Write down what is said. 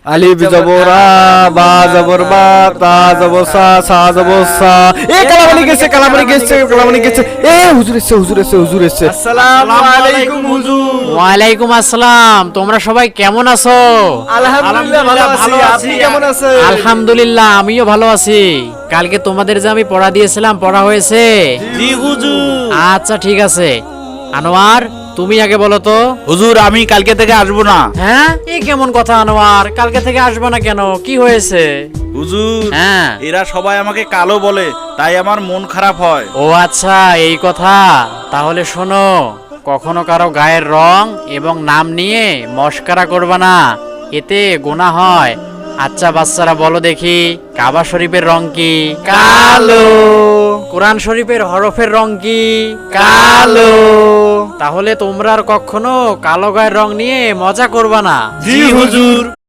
আলিফ জবর আ, বা জবর বা, তা জবর সা, সা জবর সা। এ কালামানি গেছে, কালামানি গেছে, কালামানি গেছে। এ হুজুর এসেছে, হুজুর এসেছে, হুজুর এসেছে। আসসালামু আলাইকুম হুজুর। ওয়ালাইকুম আসসালাম। তোমরা সবাই কেমন আছো? আলহামদুলিল্লাহ ভালো আছি। আপনি কেমন আছেন? আলহামদুলিল্লাহ, আমিও ভালো আছি। কালকে তোমাদের যে আমি পড়া দিয়েছিলাম, পড়া হয়েছে? জি হুজুর। আচ্ছা ঠিক আছে। আনোয়ার, তুমি আগে বলো তো। হুজুর আমি কালকে থেকে আসবো না। হ্যাঁ, এই কেমন কথা আনোয়ার? কালকে থেকে আসবে না কেন? কি হয়েছে? হুজুর হ্যাঁ। এরা সবাই আমাকে কালো বলে, তাই আমার মন খারাপ হয়। ও আচ্ছা, এই কথা। তাহলে শোনো, কখনো কারো গায়ের রং এবং নাম নিয়ে মশকরা করবা না, এতে গুনাহ হয়। আচ্ছা বাচ্চারা বলো দেখি, কাবা শরীফের রং কি? কালো। কোরআন শরীফের হরফের রং কি? কালো। তাহলে তোমরা আর কখনো কালো গায়ের রং নিয়ে মজা করবা না। জি হুজুর।